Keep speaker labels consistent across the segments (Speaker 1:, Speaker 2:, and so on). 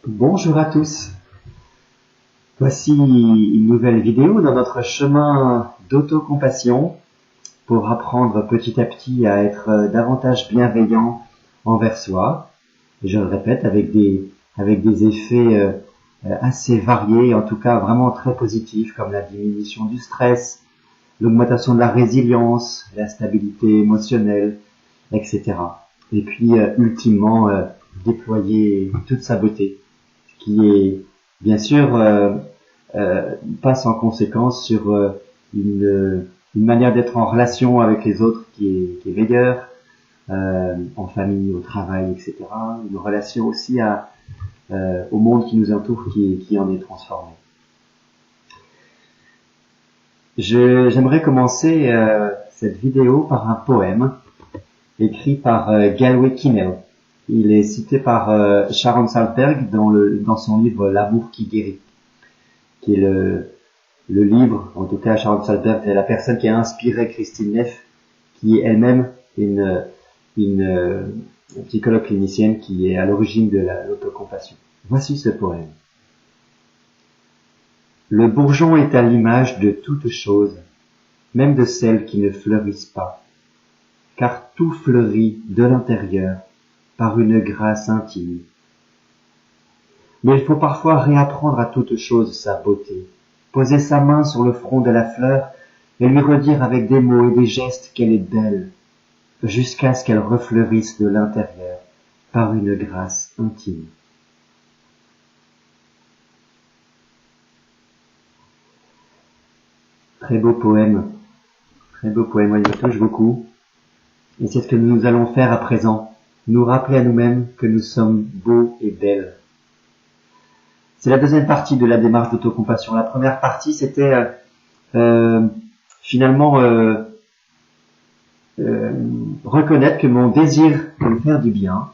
Speaker 1: Bonjour à tous. Voici une nouvelle vidéo dans notre chemin d'autocompassion pour apprendre petit à petit à être davantage bienveillant envers soi. Et je le répète, avec des effets assez variés, en tout cas vraiment très positifs, comme la diminution du stress, l'augmentation de la résilience, la stabilité émotionnelle, etc. Et puis, ultimement, déployer toute sa beauté, qui est bien sûr pas sans conséquence sur une manière d'être en relation avec les autres qui est meilleure, en famille, au travail, etc. Une relation aussi au monde qui nous entoure qui en est transformé. J'aimerais commencer cette vidéo par un poème écrit par Galway Kinnell. Il est cité par Sharon Salzberg dans son livre L'amour qui guérit, qui est le livre, en tout cas Sharon Salzberg est la personne qui a inspiré Christine Neff, qui est elle-même une psychologue clinicienne qui est à l'origine de l'autocompassion. Voici ce poème. Le bourgeon est à l'image de toute chose, même de celles qui ne fleurissent pas, car tout fleurit de l'intérieur par une grâce intime. Mais il faut parfois réapprendre à toute chose sa beauté, poser sa main sur le front de la fleur et lui redire avec des mots et des gestes qu'elle est belle, jusqu'à ce qu'elle refleurisse de l'intérieur par une grâce intime. Très beau poème, il me touche beaucoup. Et c'est ce que nous allons faire à présent, nous rappeler à nous-mêmes que nous sommes beaux et belles. C'est la deuxième partie de la démarche d'autocompassion. La première partie, c'était finalement reconnaître que mon désir de me faire du bien,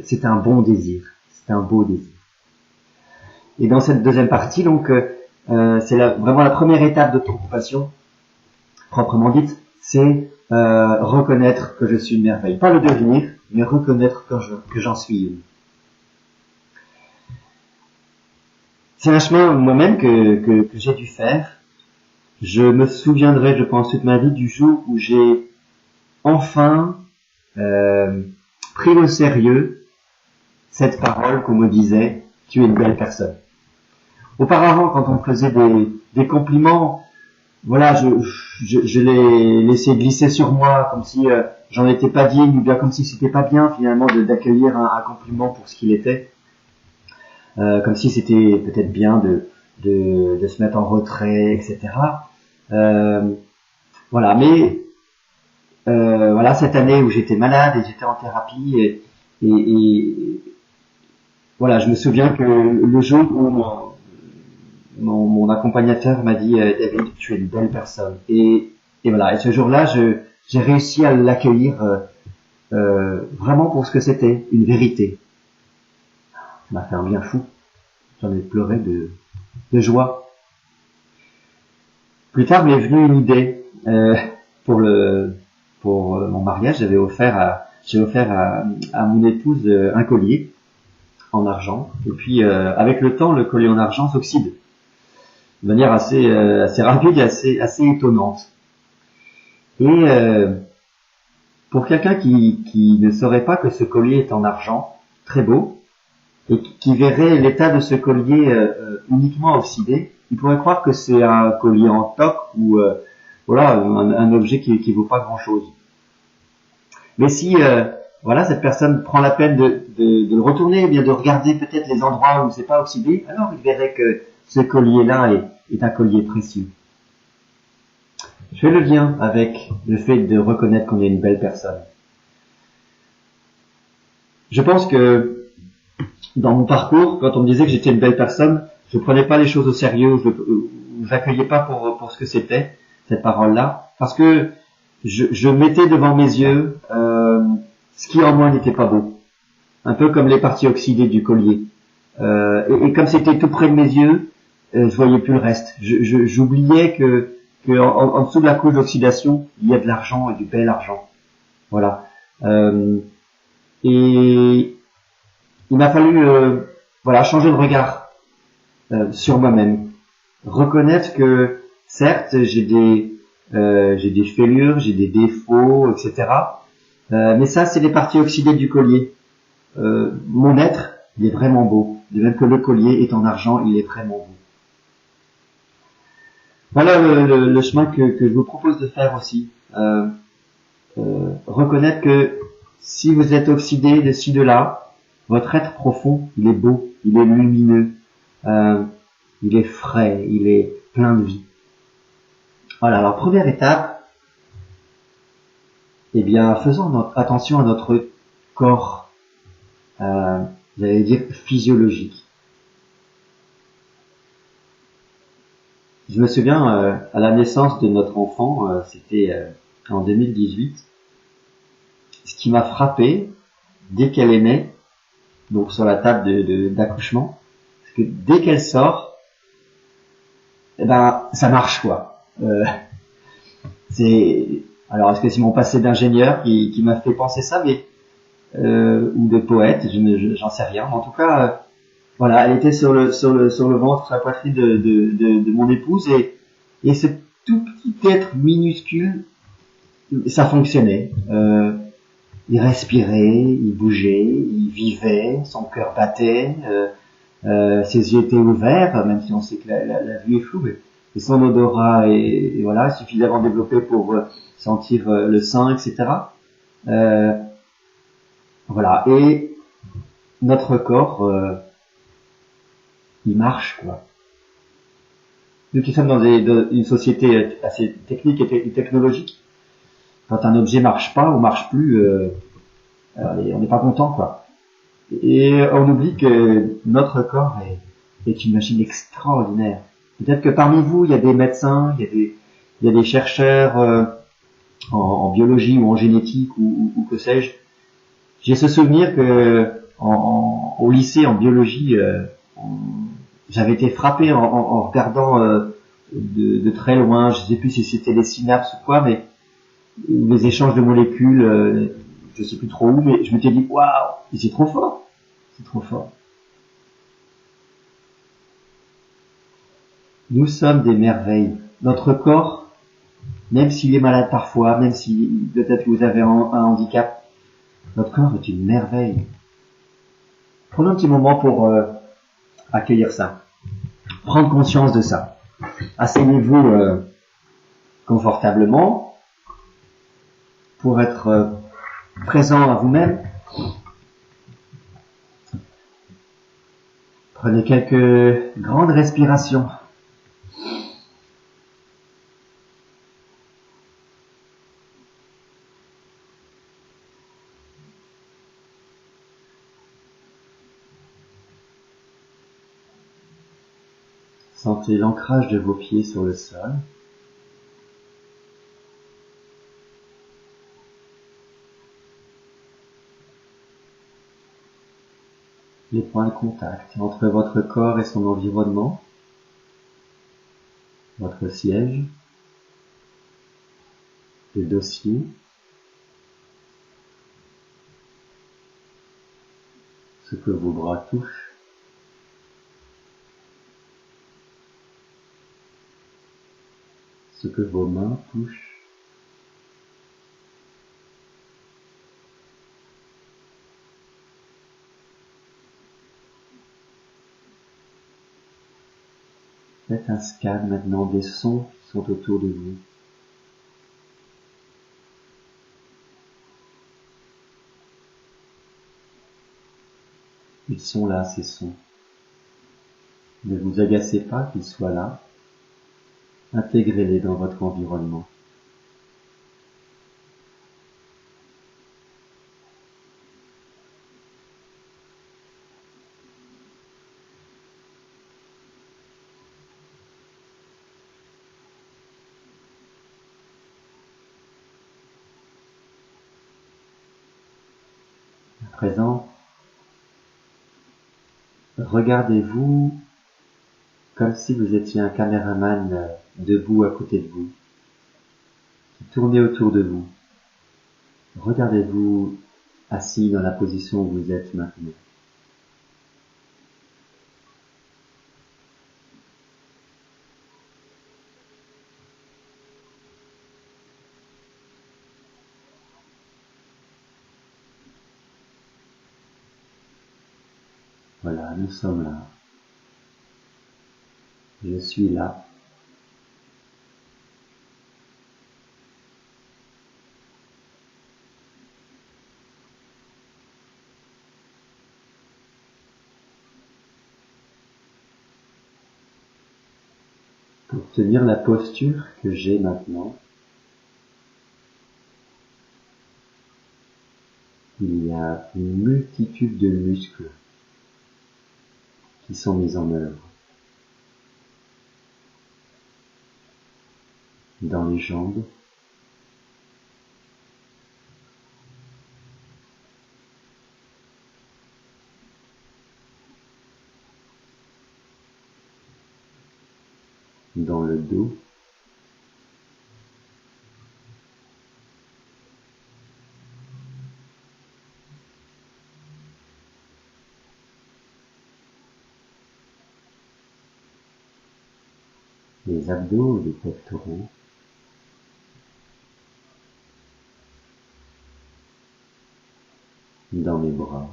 Speaker 1: c'est un bon désir, c'est un beau désir. Et dans cette deuxième partie, donc, c'est vraiment la première étape d'autocompassion, proprement dite, c'est reconnaître que je suis une merveille. Pas le devenir, mais reconnaître que j'en suis une. C'est un chemin moi-même que j'ai dû faire. Je me souviendrai, je pense, toute ma vie du jour où j'ai enfin pris au sérieux cette parole qu'on me disait « tu es une belle personne ». Auparavant, quand on me faisait des compliments, voilà, je l'ai laissé glisser sur moi comme si j'en étais pas digne, ou bien comme si c'était pas bien finalement d'accueillir un compliment pour ce qu'il était, comme si c'était peut-être bien de se mettre en retrait, etc. Voilà, mais voilà, cette année où j'étais malade et j'étais en thérapie et voilà, je me souviens que le jour où mon accompagnateur m'a dit David, tu es une belle personne. Et voilà. Et ce jour-là, j'ai réussi à l'accueillir vraiment pour ce que c'était, une vérité. Ça m'a fait un bien fou. J'en ai pleuré de joie. Plus tard, m'est venue une idée pour mon mariage. J'ai offert à mon épouse un collier en argent. Et puis, avec le temps, le collier en argent s'oxyde de manière assez rapide et assez étonnante. Et pour quelqu'un qui ne saurait pas que ce collier est en argent, très beau, et qui verrait l'état de ce collier uniquement oxydé, il pourrait croire que c'est un collier en toc ou voilà un objet qui vaut pas grand-chose. Mais si voilà, cette personne prend la peine de le retourner, bien de regarder peut-être les endroits où c'est pas oxydé, alors il verrait que ce collier-là est un collier précieux. Je fais le lien avec le fait de reconnaître qu'on est une belle personne. Je pense que dans mon parcours, quand on me disait que j'étais une belle personne, je prenais pas les choses au sérieux, je n'accueillais pas pour ce que c'était, cette parole-là, parce que je mettais devant mes yeux ce qui en moi n'était pas beau. Un peu comme les parties oxydées du collier. Et comme c'était tout près de mes yeux, je voyais plus le reste. J'oubliais que en dessous de la couche d'oxydation, il y a de l'argent et du bel argent. Voilà. Et il m'a fallu voilà, changer de regard sur moi-même. Reconnaître que, certes, j'ai des fêlures, j'ai des défauts, etc. Mais ça, c'est les parties oxydées du collier. Mon être, il est vraiment beau. De même que le collier est en argent, il est vraiment beau. Voilà le chemin que je vous propose de faire aussi. Reconnaître que si vous êtes oxydé de ci, de là, votre être profond, il est beau, il est lumineux, il est frais, il est plein de vie. Voilà, alors première étape, eh bien, faisons attention à notre corps, j'allais dire physiologique. Je me souviens, à la naissance de notre enfant, c'était en 2018, ce qui m'a frappé, dès qu'elle est née, donc sur la table d'accouchement, c'est que dès qu'elle sort, eh ben, ça marche, quoi. Alors, est-ce que c'est mon passé d'ingénieur qui m'a fait penser ça, mais ou de poète, j'en sais rien. En tout cas, voilà, elle était sur le ventre, sur la poitrine de mon épouse, et ce tout petit être minuscule, ça fonctionnait. Il respirait, il bougeait, il vivait, son cœur battait, ses yeux étaient ouverts, même si on sait que la vue est floue, et son odorat est voilà, suffisamment développé pour sentir le sein, etc. Voilà, et notre corps, il marche, quoi. Nous qui sommes dans une société assez technique et technologique, quand un objet marche pas ou marche plus, on n'est pas content, quoi. Et on oublie que notre corps est une machine extraordinaire. Peut-être que parmi vous, il y a des médecins, il y a des chercheurs en biologie ou en génétique ou que sais-je. J'ai ce souvenir que au lycée en biologie, j'avais été frappé en regardant de très loin, je sais plus si c'était les synapses ou quoi, mais les échanges de molécules, je sais plus trop où, mais je m'étais dit waouh, c'est trop fort, c'est trop fort. Nous sommes des merveilles. Notre corps, même s'il est malade parfois, même si peut-être vous avez un handicap, notre corps est une merveille. Prenons un petit moment pour accueillir ça, prendre conscience de ça. Asseyez-vous confortablement pour être présent à vous-même. Prenez quelques grandes respirations. Sentez l'ancrage de vos pieds sur le sol. Les points de contact entre votre corps et son environnement, votre siège, le dossier, ce que vos bras touchent, ce que vos mains touchent. Faites un scan maintenant des sons qui sont autour de vous. Ils sont là, ces sons. Ne vous agacez pas qu'ils soient là. Intégrez-les dans votre environnement. À présent, regardez-vous comme si vous étiez un caméraman debout à côté de vous, qui tournait autour de vous. Regardez-vous assis dans la position où vous êtes maintenant. Voilà, nous sommes là. Je suis là. Pour tenir la posture que j'ai maintenant, il y a une multitude de muscles qui sont mis en œuvre dans les jambes, dans le dos, les abdos et les pectoraux, dans mes bras,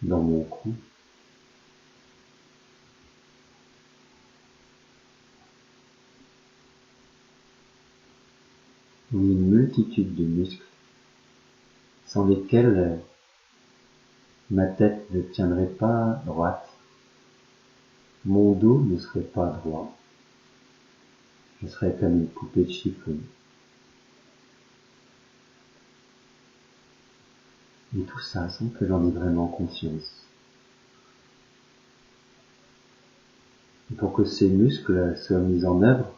Speaker 1: dans mon cou, une multitude de muscles sans lesquels ma tête ne tiendrait pas droite, mon dos ne serait pas droit, je serais comme une poupée de chiffon. Et tout ça sans que j'en ai vraiment conscience. Et pour que ces muscles soient mis en œuvre,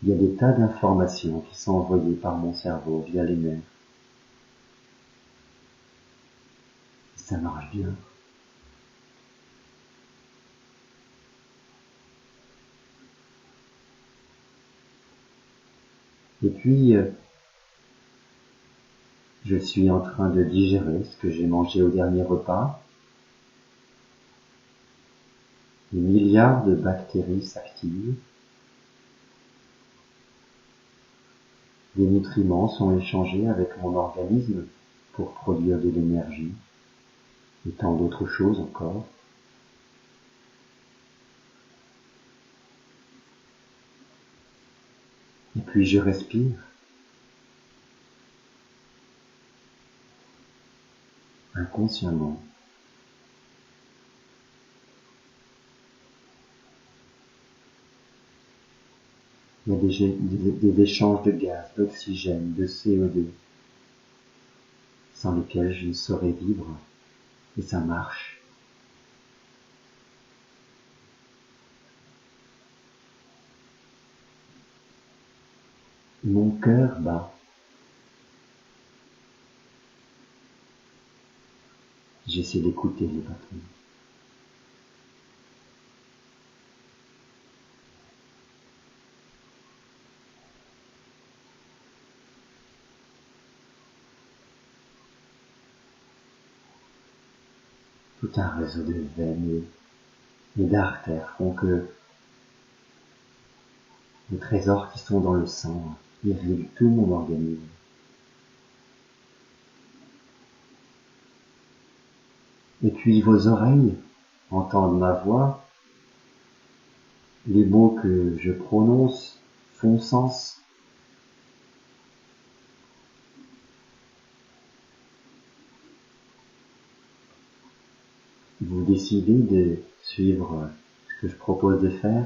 Speaker 1: il y a des tas d'informations qui sont envoyées par mon cerveau via les nerfs. Et ça marche bien. Et puis, je suis en train de digérer ce que j'ai mangé au dernier repas. Des milliards de bactéries s'activent. Des nutriments sont échangés avec mon organisme pour produire de l'énergie et tant d'autres choses encore. Et puis je respire. Inconsciemment. Il y a des échanges de gaz, d'oxygène, de CO2, sans lesquels je ne saurais vivre, et ça marche. Mon cœur bat. J'essaie d'écouter les battements. Tout un réseau de veines et d'artères font que les trésors qui sont dans le sang irriguent tout mon organisme. Et puis vos oreilles entendent ma voix, les mots que je prononce font sens. Vous décidez de suivre ce que je propose de faire.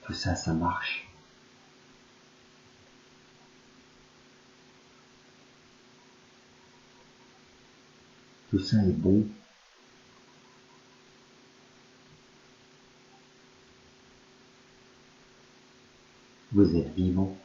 Speaker 1: Tout ça, ça marche. Tout ça est bon. Vous êtes vivant.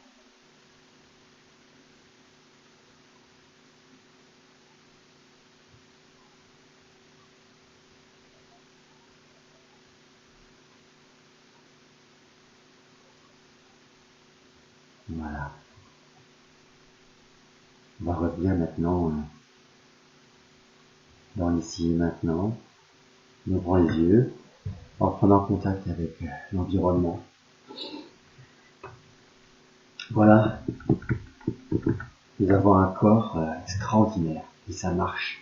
Speaker 1: Voilà. On va revenir maintenant Alors ici, maintenant, nous ouvrons les yeux en prenant contact avec l'environnement. Voilà, nous avons un corps extraordinaire et ça marche.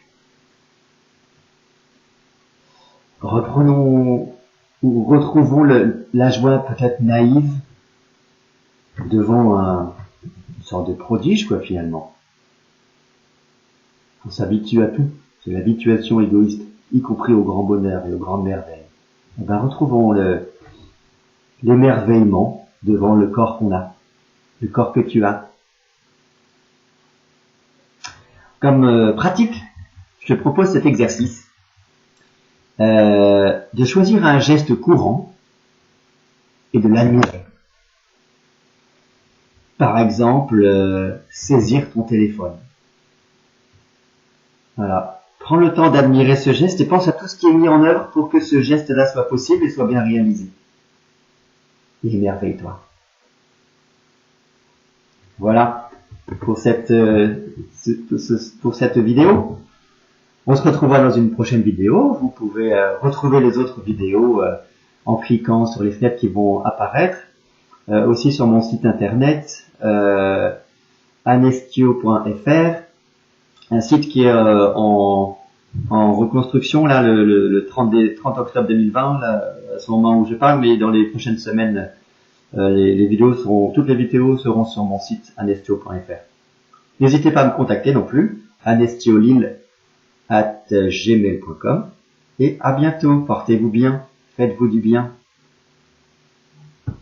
Speaker 1: Reprenons ou retrouvons la joie peut-être naïve devant une sorte de prodige, quoi, finalement. On s'habitue à tout. C'est l'habituation égoïste, y compris au grand bonheur et aux grandes merveilles. Et ben, retrouvons l'émerveillement devant le corps qu'on a, le corps que tu as. Comme pratique, je te propose cet exercice de choisir un geste courant et de l'admirer. Par exemple, saisir ton téléphone. Voilà. Prends le temps d'admirer ce geste et pense à tout ce qui est mis en œuvre pour que ce geste-là soit possible et soit bien réalisé. Et émerveille-toi. Voilà pour cette vidéo. On se retrouvera dans une prochaine vidéo. Vous pouvez retrouver les autres vidéos en cliquant sur les fenêtres qui vont apparaître. Aussi sur mon site internet anestio.fr, un site qui est en reconstruction là le 30 octobre 2020 là, à ce moment où je parle, mais dans les prochaines semaines toutes les vidéos seront sur mon site anestio.fr. N'hésitez pas à me contacter non plus, anestiolille@gmail.com, et à bientôt. Portez-vous bien, faites-vous du bien.